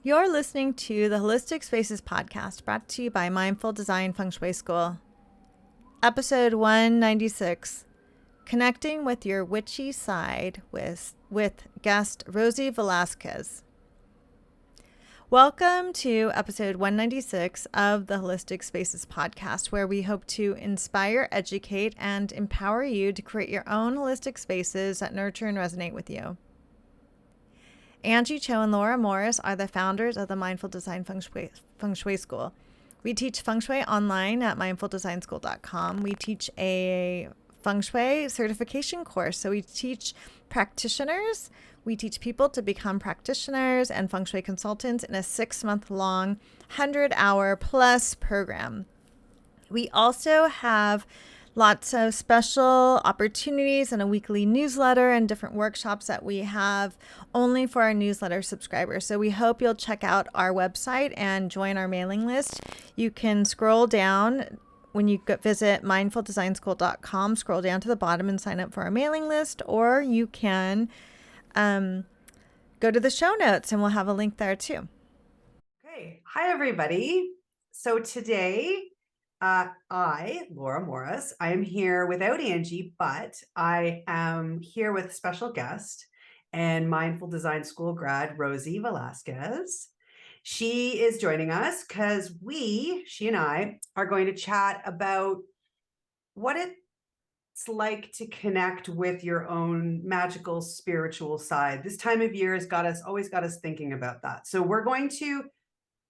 You're listening to the Holistic Spaces podcast brought to you by Mindful Design Feng Shui School. Episode 196, Connecting with Your Witchy Side with guest Rosie Velasquez. Welcome to episode 196 of the Holistic Spaces podcast, where we hope to inspire, educate, and empower you to create your own holistic spaces that nurture and resonate with you. Angie Cho and Laura Morris are the founders of the Mindful Design Feng Shui School. We teach Feng Shui online at mindfuldesignschool.com. We teach a Feng Shui certification course. So we teach practitioners, we teach people to become practitioners and Feng Shui consultants in a 6-month-long, 100-hour plus program. We also have lots of special opportunities and a weekly newsletter and different workshops that we have only for our newsletter subscribers. So we hope you'll check out our website and join our mailing list. You can scroll down when you visit mindfuldesignschool.com, scroll down to the bottom and sign up for our mailing list, or you can go to the show notes and we'll have a link there too. Okay. Hi, everybody. So today, Laura Morris, I am here without Angie, but I am here with special guest and Mindful Design School grad, Rosie Velasquez. She is joining us because she and I are going to chat about what it's like to connect with your own magical spiritual side. This time of year has always got us thinking about that. So we're going to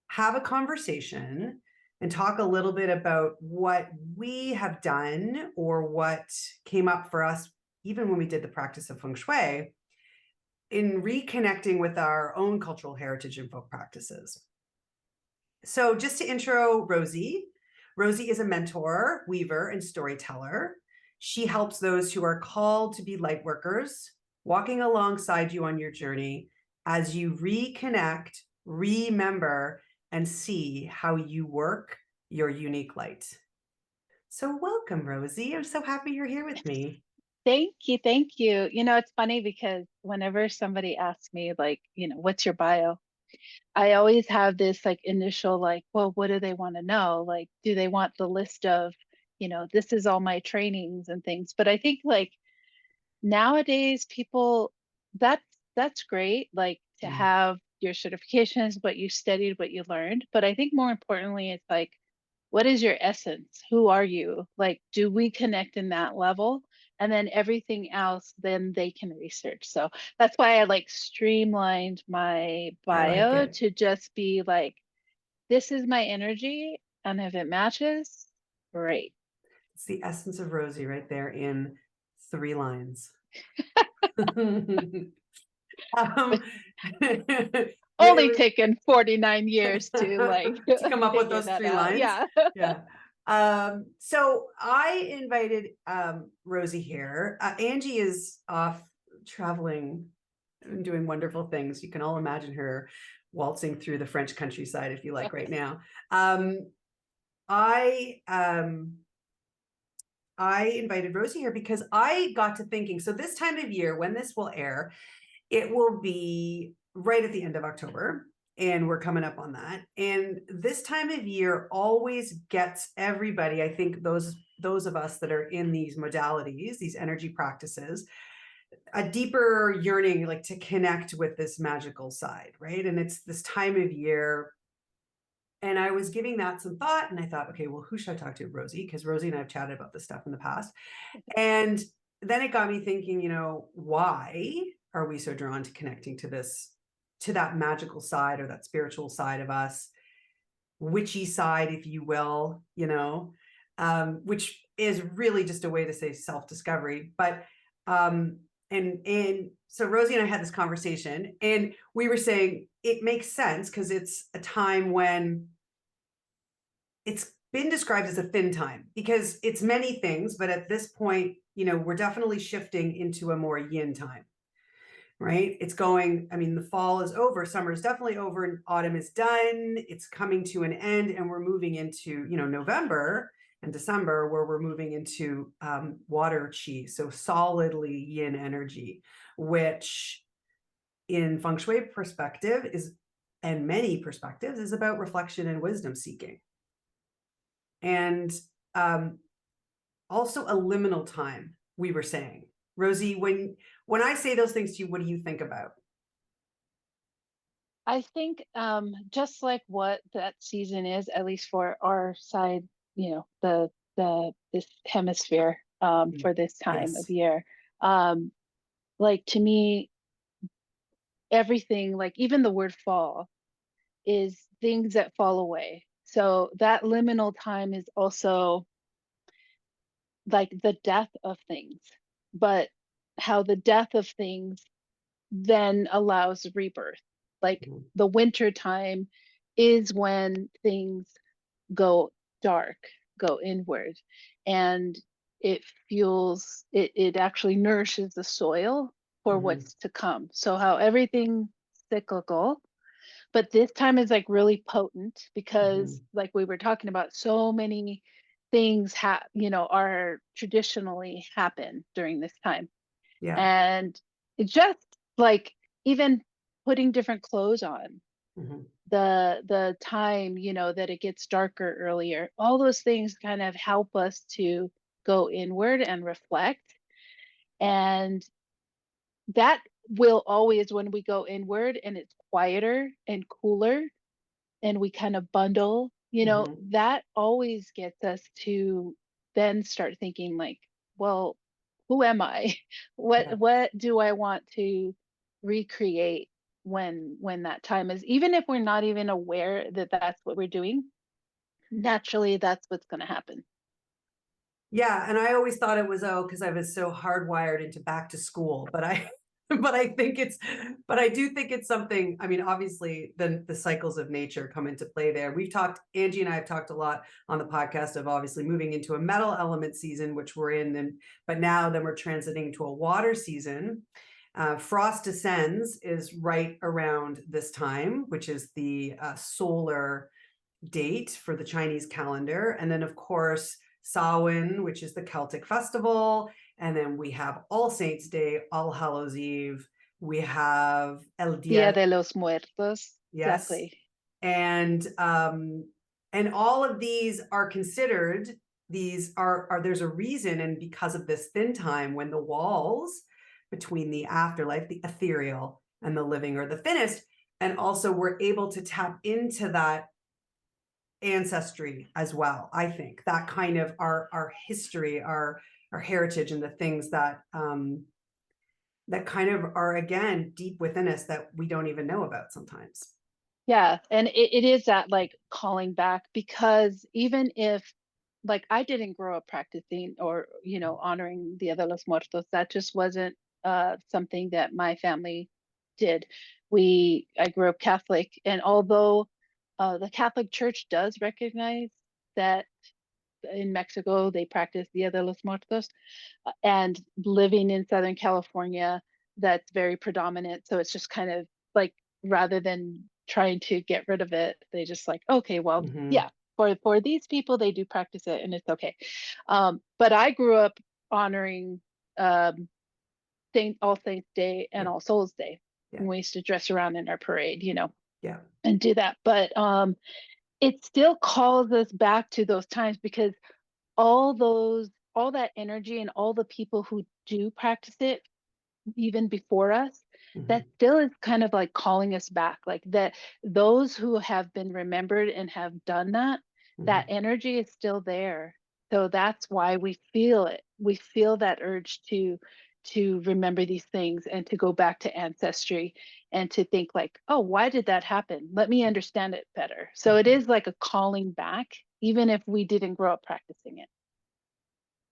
have a conversation and talk a little bit about what we have done or what came up for us, even when we did the practice of Feng Shui, in reconnecting with our own cultural heritage and folk practices. So just to intro Rosie is a mentor, weaver, and storyteller. She helps those who are called to be light workers, walking alongside you on your journey as you reconnect, remember, and see how you work your unique light. So welcome, Rosie. I'm so happy you're here with me. Thank you. Thank you. It's funny because whenever somebody asks me, like, what's your bio? I always have this initial, well, what do they want to know? Like, do they want the list of, this is all my trainings and things. But I think nowadays people, that's great. Like to have your certifications, what you studied, what you learned. But I think more importantly, it's like, what is your essence? Who are you? Like, do we connect in that level? And then everything else, then they can research. So that's why I streamlined my bio to just be like, this is my energy. And if it matches, great. It's the essence of Rosie right there in 3 lines. Only taken 49 years to to come up with those 3 lines. Yeah. So I invited Rosie here. Angie is off traveling and doing wonderful things. You can all imagine her waltzing through the French countryside if you like right now. I invited Rosie here because I got to thinking, so this time of year when this will air, it will be right at the end of October, and we're coming up on that. And this time of year always gets everybody, I think those of us that are in these modalities, these energy practices, a deeper yearning, like to connect with this magical side, right? And it's this time of year. And I was giving that some thought, and I thought, okay, well, who should I talk to? Rosie, because Rosie and I have chatted about this stuff in the past. And then it got me thinking, why are we so drawn to connecting to that magical side or that spiritual side of us, witchy side, if you will, which is really just a way to say self-discovery. But and so Rosie and I had this conversation, and we were saying it makes sense because it's a time when it's been described as a thin time because it's many things, but at this point, we're definitely shifting into a more yin time, right? The fall is over, summer is definitely over, and autumn is done. It's coming to an end, and we're moving into, November and December, where we're moving into water chi, so solidly yin energy, which in Feng Shui perspective is and many perspectives, is about reflection and wisdom seeking. And also a liminal time, we were saying. Rosie, when I say those things to you, what do you think about? I think just like what that season is, at least for our side, this hemisphere for this time of Yes. year. Like to me, everything, like even the word fall, is things that fall away. So that liminal time is also like the death of things, but how the death of things then allows rebirth. Like the winter time is when things go dark, go inward, and it actually nourishes the soil for what's to come. So how everything's cyclical, but this time is like really potent because like we were talking about, so many things are traditionally happen during this time. Yeah. And it just like even putting different clothes on, the time that it gets darker earlier, all those things kind of help us to go inward and reflect. And that will always, when we go inward and it's quieter and cooler and we kind of bundle, that always gets us to then start thinking like, well, who am I? What do I want to recreate when that time is, even if we're not even aware that that's what we're doing, naturally that's what's going to happen. Yeah, and I always thought it was because I was so hardwired into back to school, but I but I think but I do think it's something. I mean, obviously the cycles of nature come into play there. Angie and I have talked a lot on the podcast of obviously moving into a metal element season, which we're in, but now then we're transiting to a water season. Frost Descends is right around this time, which is the solar date for the Chinese calendar. And then of course, Samhain, which is the Celtic festival. And then we have All Saints Day, All Hallows Eve. We have El Dia Dia. de los Muertos. Yes. Exactly. And all of these are considered, there's a reason, and because of this thin time when the walls between the afterlife, the ethereal, and the living are the thinnest. And also we're able to tap into that ancestry as well. I think that kind of our history, our heritage, and the things that that kind of are again deep within us that we don't even know about sometimes. Yeah, and it is that like calling back, because even if like I didn't grow up practicing or honoring Dia de los Muertos, that just wasn't something that my family did. I grew up Catholic, and although the Catholic Church does recognize that in Mexico they practice Dia de los Muertos, and living in Southern California, that's very predominant. So it's just kind of like, rather than trying to get rid of it, they just like, okay, well, yeah, for these people, they do practice it and it's okay. But I grew up honoring All Saints Day and All Souls Day. And we used to dress around in our parade, and do that. But it still calls us back to those times, because all that energy and all the people who do practice it even before us, that still is kind of like calling us back, like that those who have been remembered and have done that energy is still there. So that's why we feel it. We feel that urge to remember these things and to go back to ancestry and to think like, oh, why did that happen? Let me understand it better. So it is like a calling back, even if we didn't grow up practicing it.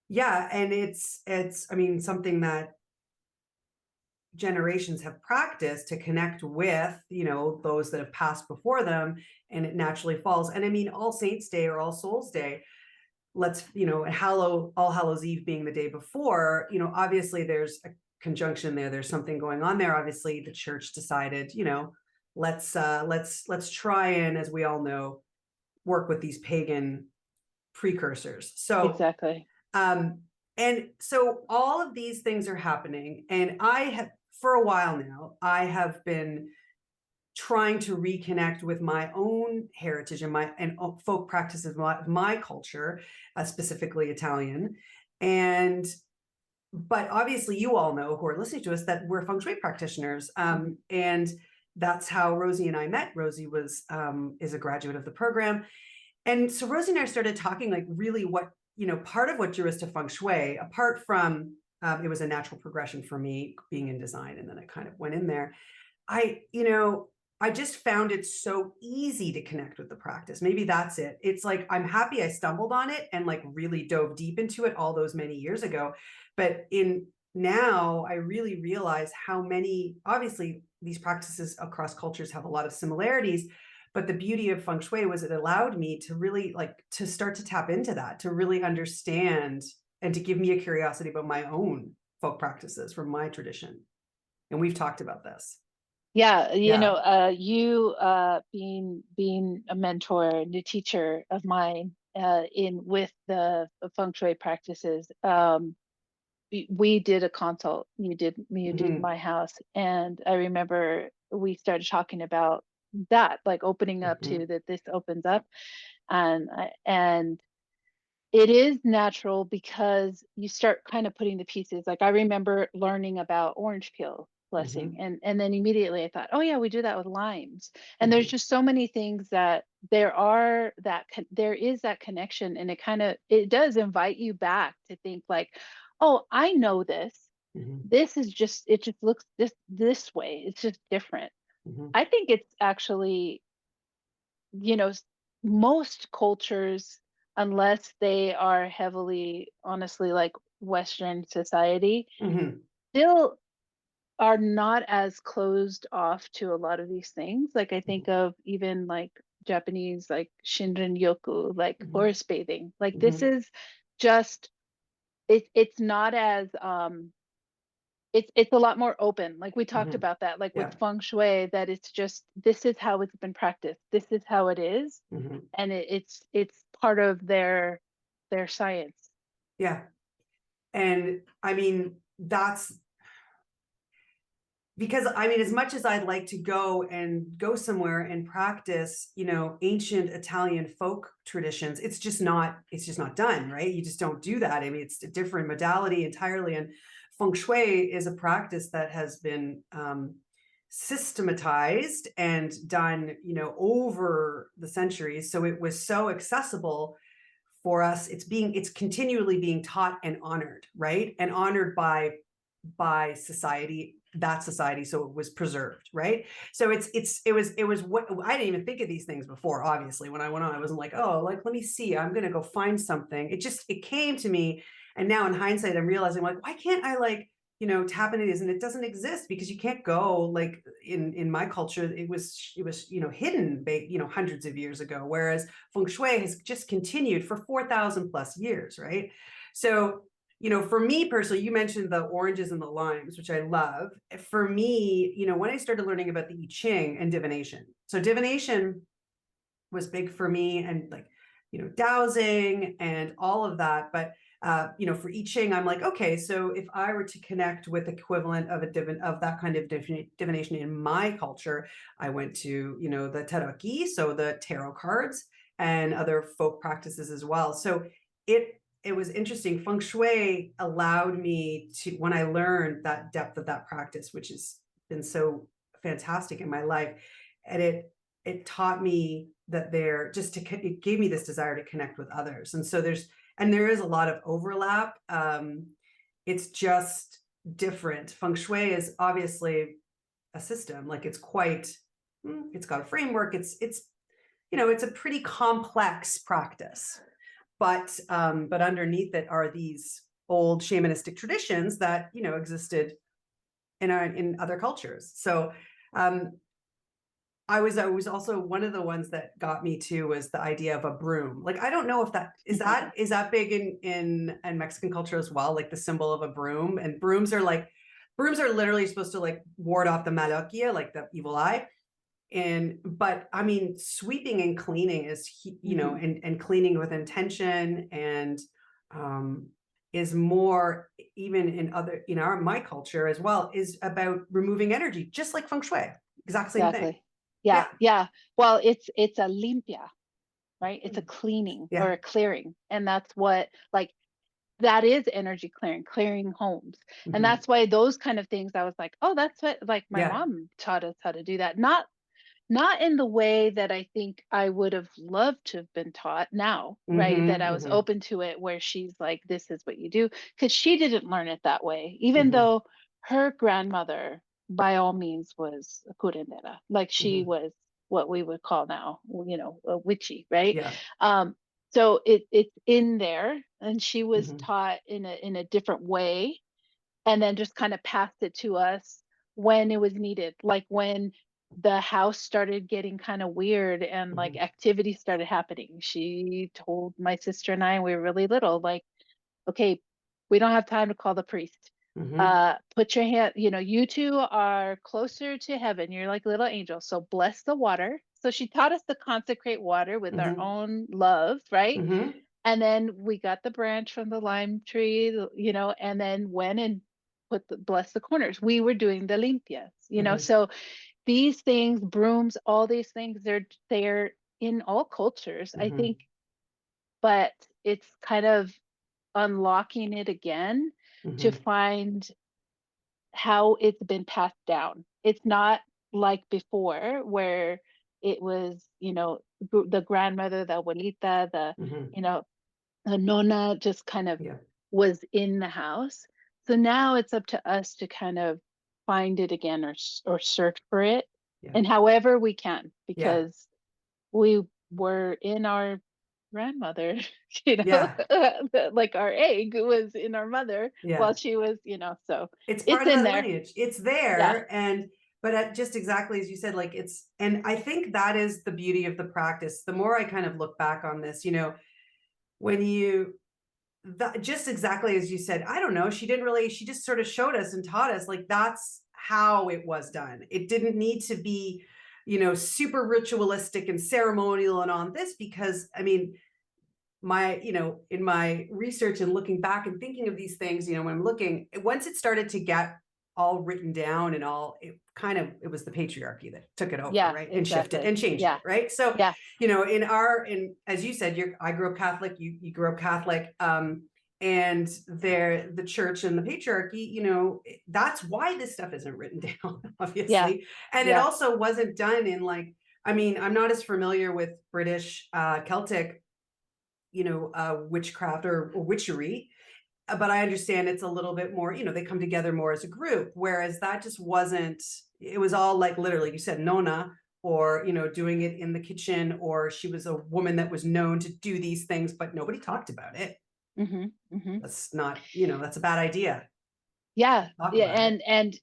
Yeah, and it's I mean, something that generations have practiced to connect with, those that have passed before them, and it naturally falls. And I mean, All Saints Day or All Souls Day, let's, All Hallows Eve being the day before, obviously there's a conjunction there. There's something going on there. Obviously the church decided, let's try and, as we all know, work with these pagan precursors. So Exactly. And so all of these things are happening, and I have, for a while now, I have been trying to reconnect with my own heritage and folk practices of my culture, specifically Italian. But obviously you all know, who are listening to us, that we're Feng Shui practitioners. And that's how Rosie and I met. Rosie is a graduate of the program. And so Rosie and I started talking, like, really what, part of what drew us to Feng Shui, apart from, it was a natural progression for me being in design. And then I kind of went in there. I just found it so easy to connect with the practice. Maybe that's it. It's like, I'm happy I stumbled on it and like really dove deep into it all those many years ago. But now I really realize how many, obviously these practices across cultures have a lot of similarities, but the beauty of Feng Shui was it allowed me to really to start to tap into that, to really understand and to give me a curiosity about my own folk practices from my tradition. And we've talked about this. Yeah, you being a mentor and a teacher of mine with the Feng Shui practices. We did a consult. You did my house, and I remember we started talking about that, like opening up to that. This opens up, and it is natural because you start kind of putting the pieces. Like I remember learning about orange peel blessing, and then immediately I thought, oh yeah, we do that with limes. And there's just so many things that there is that connection, and it does invite you back to think like, oh, I know this. This is just, it just looks this way. It's just different. I think it's actually, most cultures, unless they are heavily, honestly, like Western society, still are not as closed off to a lot of these things. Like I think of even like Japanese, like Shinrin Yoku, like forest bathing. Like this is just, it's not as it's a lot more open. Like we talked about that, like with Feng Shui, that it's just, this is how it's been practiced. This is how it is. And it's part of their science. Yeah. And I mean, that's because as much as I'd like to go somewhere and practice, ancient Italian folk traditions, it's just not done, right? You just don't do that. I mean, it's a different modality entirely. And Feng Shui is a practice that has been systematized and done, over the centuries. So it was so accessible for us. It's continually being taught and honored, right? And honored by society, that society. So it was preserved, right? So it was what I didn't even think of these things before. Obviously, when I went on, I wasn't like, oh, like, let me see, I'm going to go find something. It came to me. And now in hindsight, I'm realizing, like, why can't I tap into this? And it doesn't exist because you can't go, like, in my culture, it was hidden, hundreds of years ago, whereas Feng Shui has just continued for 4,000 plus years, right? So for me personally, you mentioned the oranges and the limes, which I love. For me, when I started learning about the I Ching and divination, so divination was big for me, and dowsing and all of that. But for I Ching, I'm like, okay, so if I were to connect with equivalent of that kind of divination in my culture, I went to the tarot, so the tarot cards, and other folk practices as well. So it was interesting. Feng Shui allowed me to, when I learned that depth of that practice, which has been so fantastic in my life, and it taught me that it gave me this desire to connect with others. And so there is a lot of overlap. It's just different. Feng Shui is obviously a system, like it's got a framework. It's a pretty complex practice. But underneath it are these old shamanistic traditions that existed in other cultures. So I was also, one of the ones that got me too was the idea of a broom. Like, I don't know if that is that big in Mexican culture as well, like the symbol of a broom. And brooms are literally supposed to like ward off the malokia, like the evil eye. But I mean, sweeping and cleaning is, and cleaning with intention, and is more, even in my culture as well, is about removing energy, just like Feng Shui, exact same thing. Yeah, Yeah. yeah. Well, it's a limpia, right? It's a cleaning or Yeah. a clearing. And that's what, like, that is energy clearing, clearing homes. And Mhm. that's why those kind of things, I was like, oh, that's what, like, my Yeah. mom taught us how to do that. Not in the way that I think I would have loved to have been taught now, right? That Mhm. I was Mhm. open to it, where she's like, this is what you do. Because she didn't learn it that way, even Mhm. though her grandmother, by all means, was a curandera. Like, she Mhm. was what we would call now, a witchy, right? Yeah. Um, so it's in there, and she was Mhm. taught in a different way, and then just kind of passed it to us when it was needed, like when the house started getting kind of weird and like Mhm. activity started happening. She told my sister and I, we were really little, like, okay, we don't have time to call the priest. Mhm. Put your hand, you two are closer to heaven, you're like little angels, so bless the water. So she taught us to consecrate water with our Mhm. own love, right? Mhm. And then we got the branch from the lime tree, and then went and bless the corners. We were doing the limpias, Mhm. So these things, brooms, all these things, they're in all cultures, I Mhm. think, but it's kind of unlocking it again to Mhm. find how it's been passed down. It's not like before, where it was, the grandmother, the abuelita, Mhm. you know, the nonna just kind of Yeah. was in the house. So now it's up to us to kind of find it again, or search for it, Yeah. and however we can, Yeah. because we were in our grandmother, Yeah. like our egg was in our mother Yeah. while she was, so It's it's part of in that there. lineage. It's Yeah. there. And but just exactly as you said, like and I think that is the beauty of the practice. The more I kind of look back on this, when just exactly as you said, I don't know, she just sort of showed us and taught us, like, that's how it was done. It didn't need to be, super ritualistic and ceremonial and on this, because I mean, in my research and looking back and thinking of these things, when I'm looking, once it started to get all written down and all, it was the patriarchy that took it over, Yeah, right? And shifted exactly. and changed Yeah. it, right? So, Yeah. as you said, I grew up Catholic, you grew up Catholic, and the church and the patriarchy, that's why this stuff isn't written down, Yeah. obviously. And it Yeah. also wasn't done in, like, I mean, I'm not as familiar with British, Celtic, witchcraft or witchery, but I understand it's a little bit more, they come together more as a group, whereas that just wasn't, it was all like, literally, you said nona, or, doing it in the kitchen, or she was a woman that was known to do these things, but nobody talked about it. Hmm. Hmm. That's not, that's a bad idea. Yeah, Talk yeah, about it. and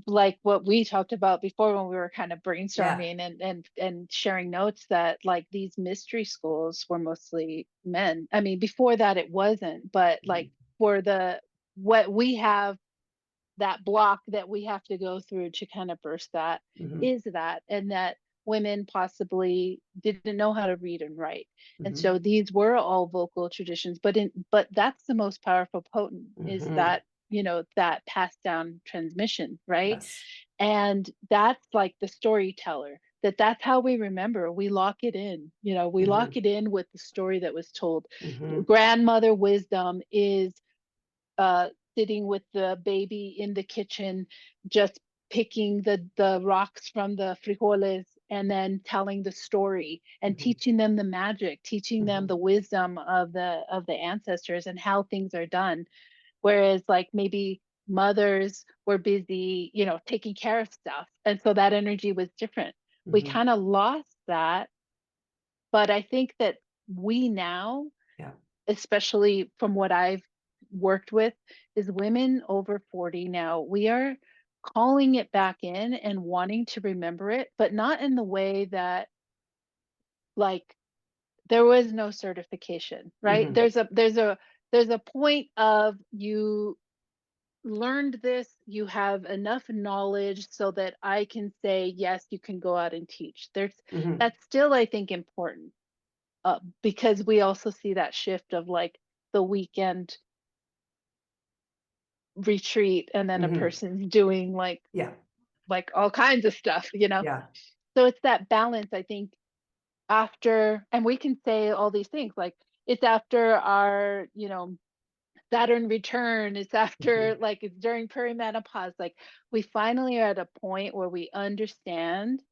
like what we talked about before when we were kind of Yeah. brainstorming and sharing notes, that like these mystery schools were mostly men. I mean, before that it wasn't, but like, Mhm. for the what we have, that block that we have to go through to kind of burst that, Mhm. is that, and that women possibly didn't know how to read and write. And Mhm. so these were all vocal traditions, but that's the most powerful, potent, is Mhm. that, that passed down transmission, right? Yes. And that's like the storyteller, that's how we remember. We lock it in, we lock Mhm. it in with the story that was told. Mhm. Grandmother wisdom is uh, sitting with the baby in the kitchen, just picking the rocks from the frijoles, and then telling the story and Mhm. teaching them the magic, teaching them Mhm. the wisdom of the ancestors and how things are done. Whereas like maybe mothers were busy, taking care of stuff, and so that energy was different. We Mhm. kind of lost that, but I think that we now, Yeah. especially from what I've worked with, is women over 40 now. We are calling it back in and wanting to remember it, but not in the way that, like, there was no certification, right? Mhm. There's a point of, you learned this, you have enough knowledge so that I can say, yes, you can go out and teach. Mhm. That's still, I think, important, because we also see that shift of like the weekend retreat, and then a Mhm. person's doing like Yeah. all kinds of stuff. Yeah. So it's that balance, I think, after, and we can say all these things like it's after our, Saturn return, it's after, Mhm. like, it's during perimenopause. Like, we finally are at a point where we understand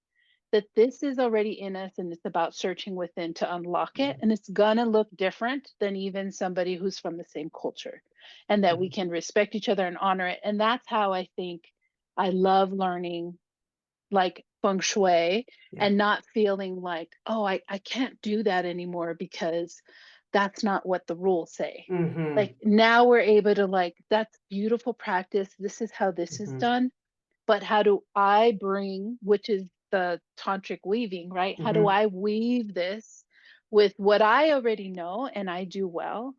that this is already in us and it's about searching within to unlock it. And it's gonna look different than even somebody who's from the same culture, and that we Mhm. can respect each other and honor it. And that's how I think I love learning like feng shui, Yeah. and not feeling like, oh, I can't do that anymore because that's not what the rules say. Mhm. Like now we're able to like, that's beautiful practice. This is how this is Mhm. done. But how do I bring, which is the tantric weaving, right? How do Mhm. I weave this with what I already know and I do well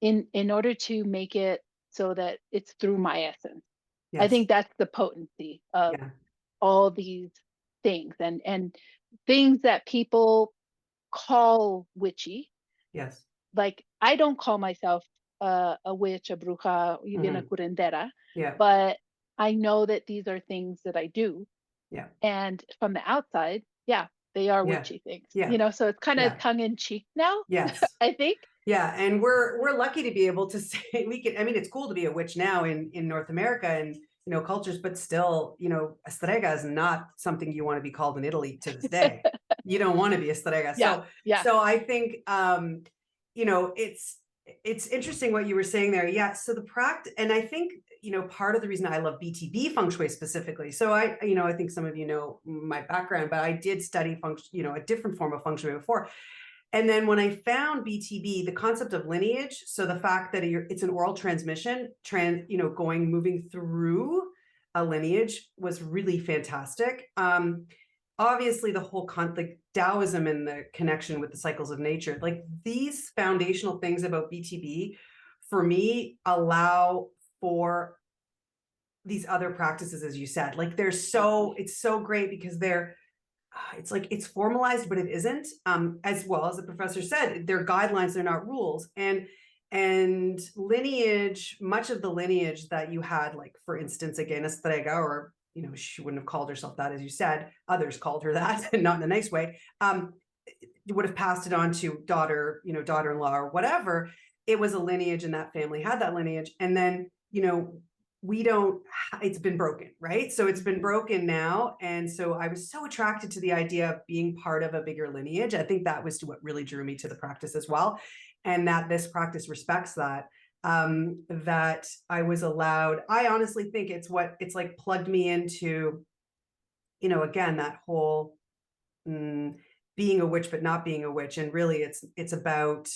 in order to make it so that it's through my essence. I Yes. think that's the potency of Yeah. all these things, and things that people call witchy. Yes. Like I don't call myself a witch, a bruja, even a Mhm. curandera, Yeah. but I know that these are things that I do. Yeah. And from the outside, yeah, they are Yeah. witchy things, Yeah. so it's kind of Yeah. tongue in cheek now, Yes. I think. Yeah, and we're lucky to be able to say we can. I mean, it's cool to be a witch now in North America and cultures, but still, estrega is not something you want to be called in Italy to this day. You don't want to be estrega. Yeah, So yeah. so I think it's interesting what you were saying there. Yeah. So the practice, and I think part of the reason I love BTB feng shui specifically. So I think some of you know my background, but I did study a different form of feng shui before. And then when I found BTB, the concept of lineage, so the fact that it's an oral transmission, moving through a lineage was really fantastic. Obviously, the whole like Taoism and the connection with the cycles of nature, like these foundational things about BTB, for me, allow for these other practices, as you said. Like it's so great because it's like it's formalized, but it isn't. As well as the professor said, they're guidelines, they're not rules. And lineage, much of the lineage that you had, like for instance, again, Estrega, or she wouldn't have called herself that, as you said, others called her that, not in a nice way. Would have passed it on to daughter-in-law or whatever. It was a lineage, and that family had that lineage. And then, we don't, it's been broken, right? So it's been broken now. And so I was so attracted to the idea of being part of a bigger lineage. I think that was what really drew me to the practice as well. And that this practice respects that, that I was allowed. I honestly think it's like plugged me into, again, that whole being a witch, but not being a witch. And really it's about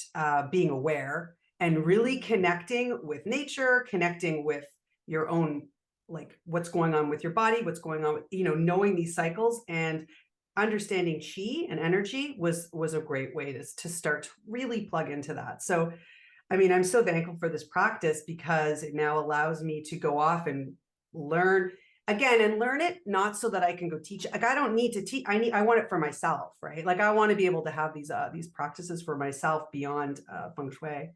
being aware and really connecting with nature, connecting with your own, like what's going on with your body, what's going on with, knowing these cycles, and understanding chi and energy was a great way to start to really plug into that. So I mean, I'm so thankful for this practice because it now allows me to go off and learn again, and learn it not so that I can go teach. Like I don't need to teach. I want it for myself, right? Like I want to be able to have these practices for myself beyond feng shui.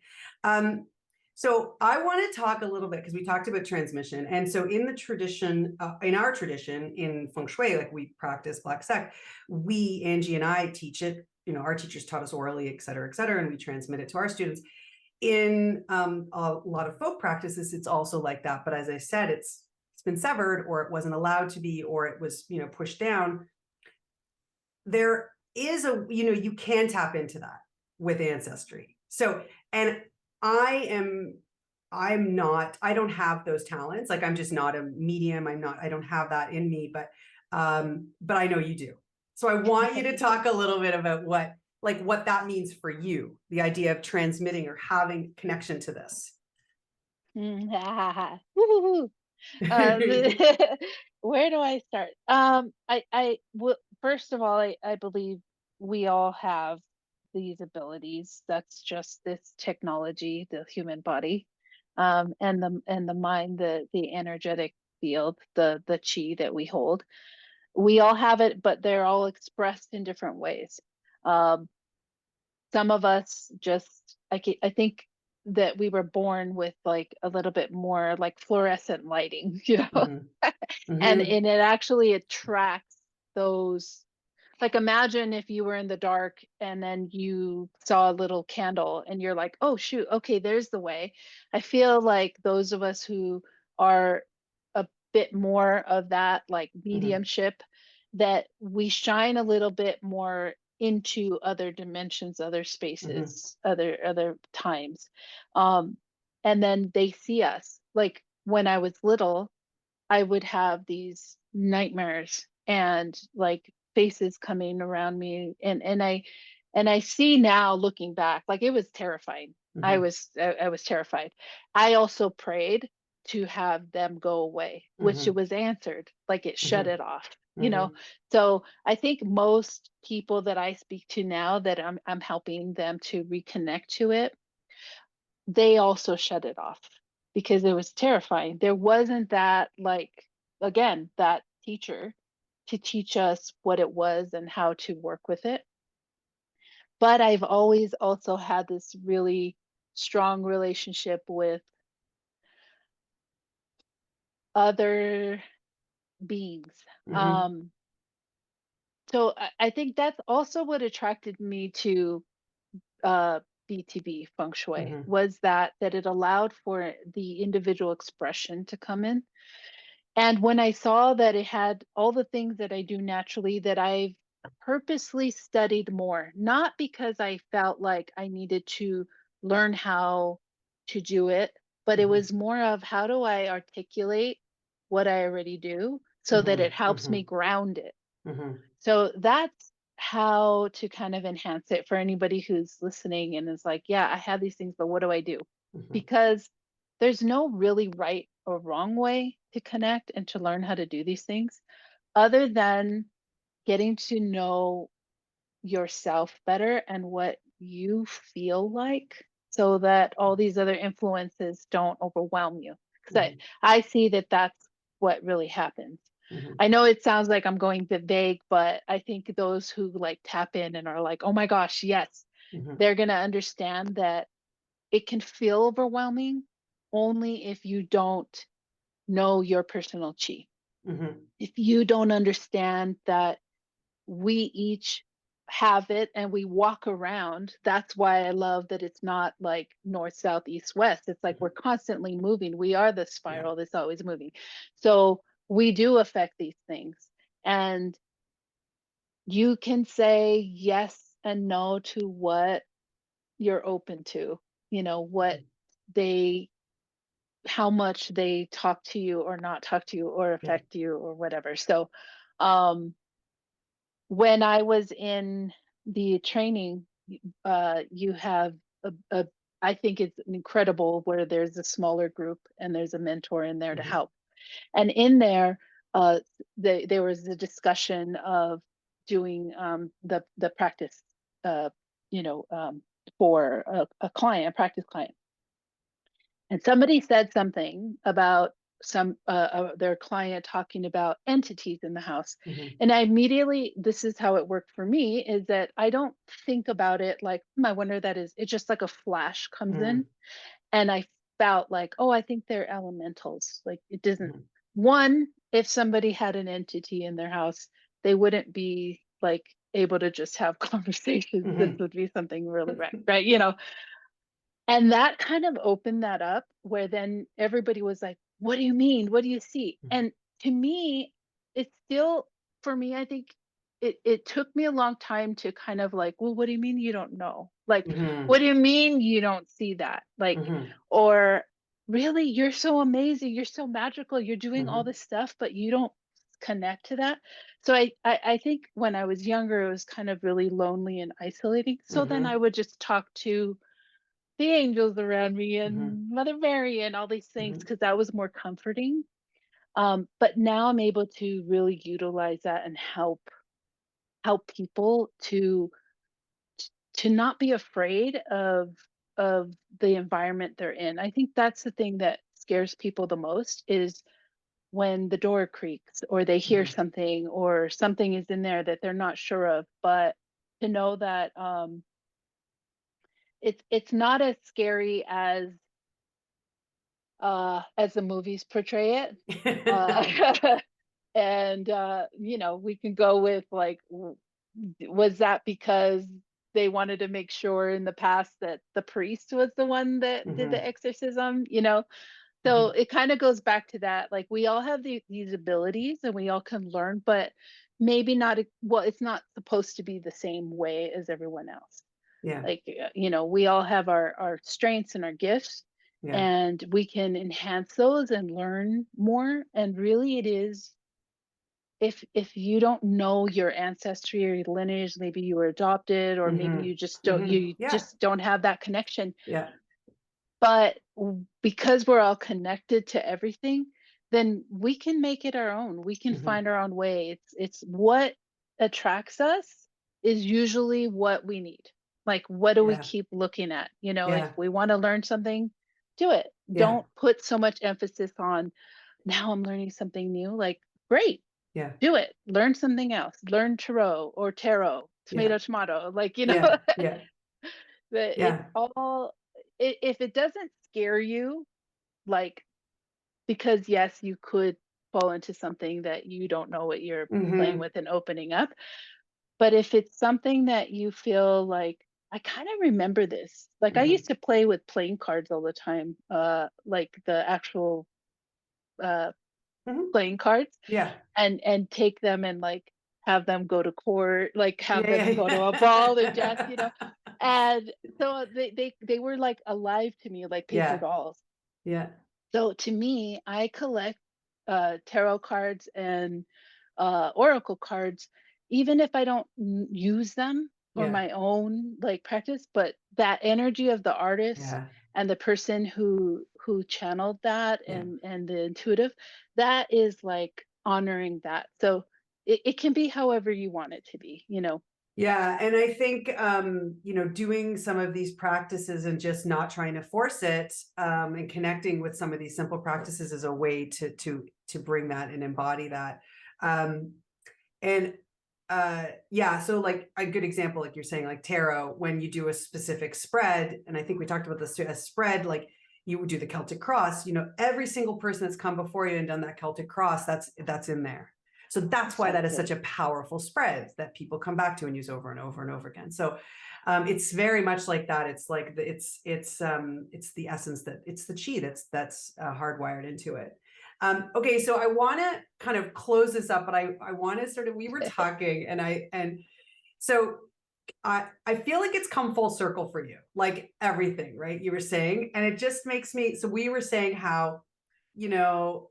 So I want to talk a little bit because we talked about transmission, and so in the tradition, in our tradition in feng shui, like we practice black sect. We, Angie and I, teach it. Our teachers taught us orally, et cetera, and we transmit it to our students. In a lot of folk practices, it's also like that. But as I said, it's been severed, or it wasn't allowed to be, or it was pushed down. There is you can tap into that with ancestry. So, and I'm not, I don't have those talents. Like I'm just not a medium. I don't have that in me, but I know you do. So I want you to talk a little bit about what that means for you, the idea of transmitting or having connection to this. Um, where do I start? First of all, I believe we all have these abilities. That's just this technology, the human body, and the mind, the energetic field, the chi that we hold. We all have it, but they're all expressed in different ways. Um, some of us just, I think that we were born with like a little bit more like fluorescent lighting, Mm-hmm. and Mm-hmm. it actually attracts those like imagine if you were in the dark and then you saw a little candle and you're like, oh shoot, okay, there's the way. I feel like those of us who are a bit more of that like mediumship, that we shine a little bit more into other dimensions, other spaces, other times. And then they see us. Like when I was little, I would have these nightmares and like faces coming around me, and I see now looking back, like it was terrifying. I was terrified. I also prayed to have them go away, which it was answered, like it shut it off, you know. So I think most people that I speak to now that I'm helping them to reconnect to it, they also shut it off because it was terrifying. There wasn't that, like, again, that teacher to teach us what it was and how to work with it. But I've always also had this really strong relationship with other beings. So I think that's also what attracted me to BTB feng shui, was that it allowed for the individual expression to come in. And when I saw that it had all the things that I do naturally, that I've purposely studied more, not because I felt like I needed to learn how to do it, but it was more of how do I articulate what I already do so that it helps me ground it. So that's how to kind of enhance it for anybody who's listening and is like, yeah, I have these things, but what do I do? Because there's no really right or wrong way to connect and to learn how to do these things, other than getting to know yourself better and what you feel like, so that all these other influences don't overwhelm you. Because I see that that's what really happens. I know it sounds like I'm going a bit vague, but I think those who like tap in and are like, oh my gosh, yes, they're going to understand that it can feel overwhelming only if you don't know your personal chi. If you don't understand that we each have it and we walk around, that's why I love that it's not like north, south, east, west. It's like we're constantly moving. We are the spiral that's always moving. So we do affect these things. And you can say yes and no to what you're open to, you know, what they, how much they talk to you or not talk to you or affect you or whatever. So when I was in the training, you have a I think it's incredible where there's a smaller group and there's a mentor in there to help. And in there, there was a discussion of doing the practice, uh, you know, for a client, a practice client. And somebody said something about their client talking about entities in the house. And I immediately, this is how it worked for me, is that I don't think about it like, I wonder who that is. It's just like a flash comes in, and I felt like, oh, I think they're elementals. Like it doesn't. One, if somebody had an entity in their house, they wouldn't be like able to just have conversations. This would be something really right, you know. And that kind of opened that up, where then everybody was like, what do you mean? What do you see? And to me, it's still, for me, I think it took me a long time to kind of like, well, what do you mean you don't know? Like, what do you mean you don't see that? Like, or really, you're so amazing, you're so magical, you're doing all this stuff, but you don't connect to that. So I think when I was younger, it was kind of really lonely and isolating. So then I would just talk to the angels around me and Mother Mary and all these things, because that was more comforting. But now I'm able to really utilize that and help people to not be afraid of the environment they're in. I think that's the thing that scares people the most, is when the door creaks or they hear something or something is in there that they're not sure of. But to know that it's not as scary as the movies portray it. And you know, we can go with like was that because they wanted to make sure in the past that the priest was the one that did the Mhm. exorcism, you know? So Mhm. it kind of goes back to that. Like we all have these abilities and we all can learn, but maybe not, well, it's not supposed to be the same way as everyone else. Yeah. Like, you know, we all have our strengths and our gifts, Yeah. and we can enhance those and learn more. And really, it is, if you don't know your ancestry or your lineage, maybe you were adopted, or maybe Mhm. you just don't, Mhm. you Yeah. just don't have that connection. Yeah. But because we're all connected to everything, then we can make it our own. We can Mhm. find our own way. It's what attracts us is usually what we need. Like, what do we Yeah. keep looking at? You know, if Yeah. we want to learn something, do it. Yeah. Don't put so much emphasis on, now I'm learning something new. Like, great, Yeah. do it. Learn something else. Learn tarot, Yeah. tomato, tomato. Like, you know, Yeah. Yeah. that it's Yeah. all, if it doesn't scare you, like, because yes, you could fall into something that you don't know what you're playing Mhm. with and opening up. But if it's something that you feel like, I kind of remember this. Like I Mhm. used to play with playing cards all the time, like the actual uh Mhm. playing cards, Yeah. and take them and like have them go to court, like have Yeah. them go to a ball and just, you know. Yeah. And so they were like alive to me, like paper Yeah. dolls. Yeah. So to me, I collect tarot cards and oracle cards, even if I don't use them for Yeah. my own like practice. But that energy of the artist Yeah. and the person who channeled that, Yeah. and the intuitive, that is like honoring that. So it can be however you want it to be, you know. Yeah, and I think doing some of these practices and just not trying to force it, and connecting with some of these simple practices is a way to bring that and embody that. Um, and yeah, so like a good example, like you're saying, like tarot, when you do a specific spread, and I think we talked about this too, a spread, like you would do the Celtic cross, every single person that's come before you and done that Celtic cross, that's in there. So that's why that is Exactly. such a powerful spread that people come back to and use over and over and over again. So it's very much like that. It's like it's the essence, that it's the chi that's hardwired into it. Okay, so I want to kind of close this up, but I want to sort of, we were talking and so I feel like it's come full circle for you, like everything, right? You were saying, and it just makes me, so we were saying how, you know,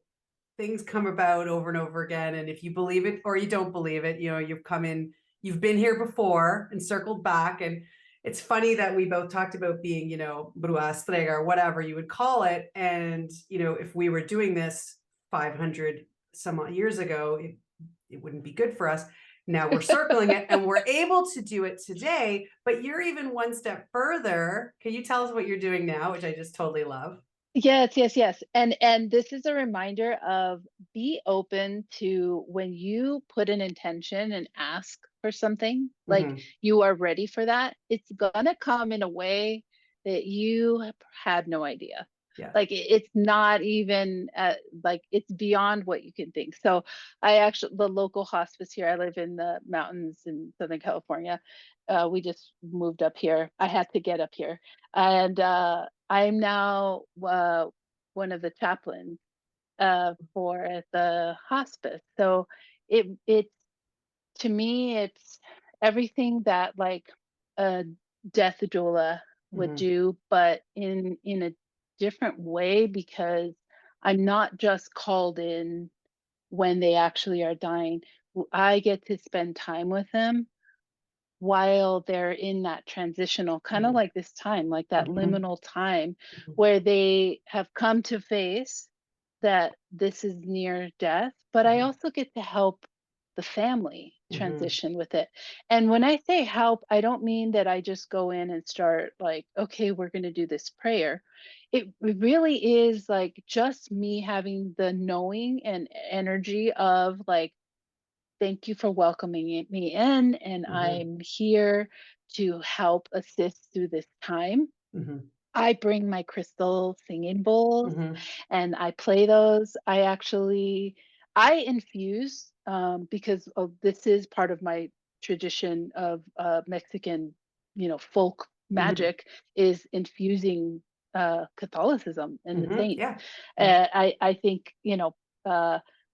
things come about over and over again. And if you believe it or you don't believe it, you've come in, you've been here before and circled back. And it's funny that we both talked about being, brua strega or whatever you would call it. And, if we were doing this 500 some odd years ago, it wouldn't be good for us. Now we're circling it and we're able to do it today, but you're even one step further. Can you tell us what you're doing now, which I just totally love? Yes, yes, yes. And this is a reminder of, be open to when you put an intention and ask for something, like Hmm. you are ready for that. It's gonna come in a way that you had no idea. Yeah. Like it's not even like it's beyond what you can think. So I actually, the local hospice here, I live in the mountains in Southern California. We just moved up here. I had to get up here. And I'm now one of the chaplains for the hospice. So it's, to me, it's everything that like a death doula would Hmm. do, but in a different way, because I'm not just called in when they actually are dying. I get to spend time with them while they're in that transitional, kind of Hmm. like this time, like that Hmm. liminal time where they have come to face that this is near death, but I also get to help the family Hmm. transition with it. And when I say help, I don't mean that I just go in and start like, okay, we're going to do this prayer. It really is like just me having the knowing and energy of like, thank you for welcoming me in, and Hmm. I'm here to help assist through this time. Hmm. I bring my crystal singing bowls Hmm. and I play those. I infuse, because this is part of my tradition of Mexican, folk Mhm. magic is infusing Catholicism and the Mhm. saints. Yeah. Yeah. I think,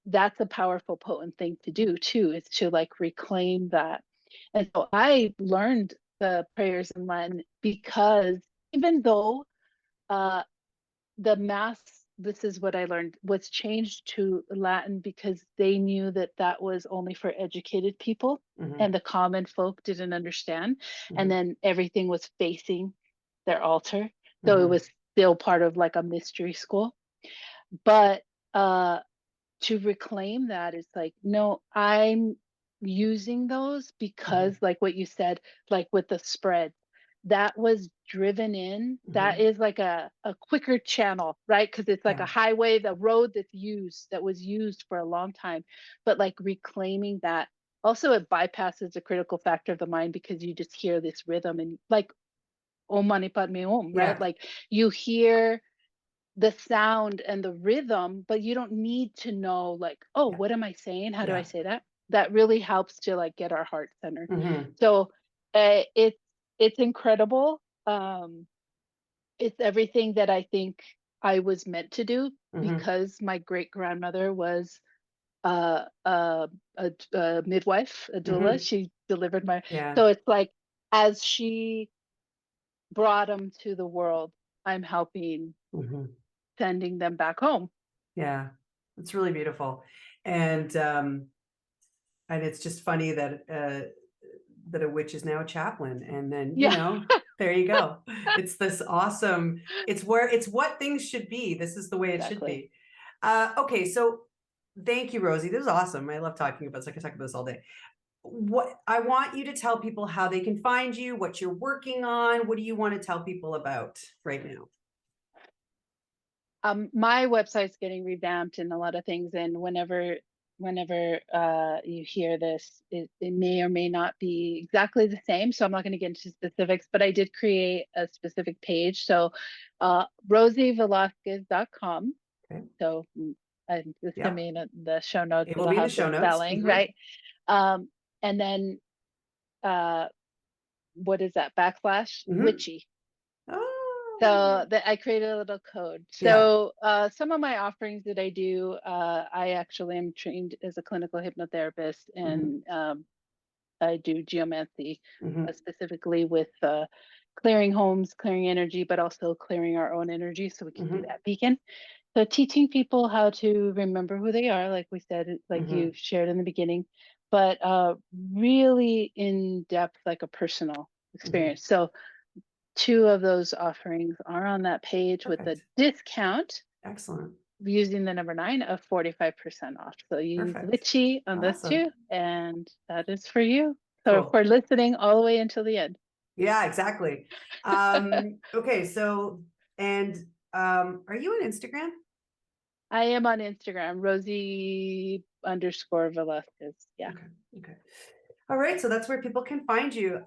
that's a powerful, potent thing to do too, is to like reclaim that. And so I learned the prayers in Latin because even though uh, the mass, this is what I learned, was changed to Latin because they knew that that was only for educated people Mhm. and the common folk didn't understand. And Mhm. then everything was facing their altar. So it Mhm. was still part of like a mystery school. But uh to reclaim that is like, no, I'm using those Mhm. because, like what you said, like with the spread, that was driven in. That Mhm. is like a quicker channel, right? Because it's like Yeah. a highway, the road that was used for a long time. But like reclaiming that, also it bypasses the critical factor of the mind because you just hear this rhythm and like Om Mani Padme Om, right? Yeah. Like you hear the sound and the rhythm, but you don't need to know like, oh, Yeah. what am I saying? How do I Yeah. say that? That really helps to like get our heart centered. Mhm. So it's incredible. Um, it's everything that I think I was meant to do Mhm. because my great grandmother was uh, uh, a midwife, a doula. Mhm. She delivered my. Yeah. So it's like as she brought them to the world, I'm helping Mhm. sending them back home. Yeah. It's really beautiful. And it's just funny that that a witch is now a chaplain, and then Yeah. there you go. It's this awesome. It's what things should be. This is the way it should Exactly. be. Okay, so thank you, Rosie. This is awesome. I love talking about this. I could talk about this all day. What I want you to tell people how they can find you, what you're working on. What do you want to tell people about right now? My website's getting revamped and a lot of things, and whenever you hear this, it may or may not be exactly the same. So I'm not going to get into specifics, but I did create a specific page. So rosievelasquez.com. Okay. So it's going to Yep. be in the show notes. It will It'll be in the have the show notes. spelling, Mhm. right? And then uh, what is that? Backslash Mhm. witchy. So Oh. that I created a little code. Yeah. So some of my offerings that I do, I actually am trained as a clinical hypnotherapist, Mhm. and I do geomancy, Mhm. specifically with clearing homes, clearing energy, but also clearing our own energy so we can be Mhm. that beacon. So teaching people how to remember who they are, like we said, like you Mhm. shared in the beginning, but really in depth, like a personal Mhm. experience. So two of those offerings are on that page with a Perfect. discount Excellent. using the number 9 of 45% off. So use Perfect. Witchy on those Awesome. two, and that is for you. So Cool. for listening all the way until the end. Yeah, exactly. Okay, so and are you on Instagram? I am on Instagram, Rosie underscore Velasquez. Yeah. Okay. Okay. All right, so that's where people can find you.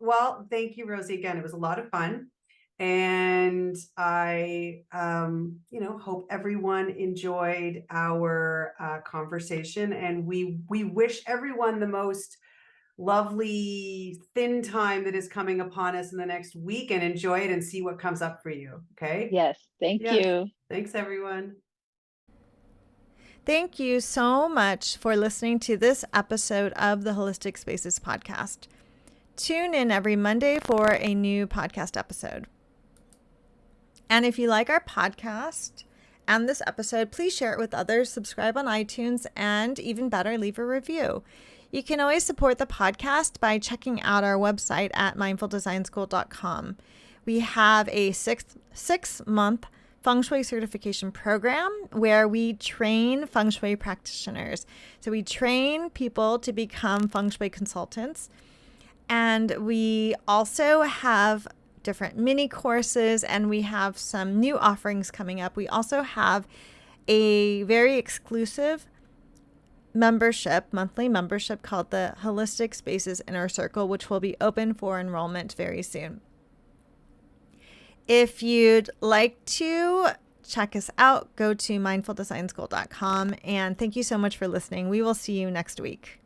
Well, thank you, Rosie. Again, it was a lot of fun. And I hope everyone enjoyed our conversation. And we wish everyone the most lovely thin time that is coming upon us in the next week, and enjoy it and see what comes up for you. Okay. Yes. Thank Yes. you. Thanks, everyone. Thank you so much for listening to this episode of the Holistic Spaces podcast. Tune in every Monday for a new podcast episode. And if you like our podcast and this episode, please share it with others, subscribe on iTunes, and even better, leave a review. You can always support the podcast by checking out our website at mindfuldesignschool.com. We have a six-month Feng Shui certification program where we train Feng Shui practitioners. So we train people to become Feng Shui consultants. And we also have different mini courses, and we have some new offerings coming up. We also have a very exclusive monthly membership called the Holistic Spaces Inner Circle, which will be open for enrollment very soon. If you'd like to check us out, go to mindfuldesignschool.com. And thank you so much for listening. We will see you next week.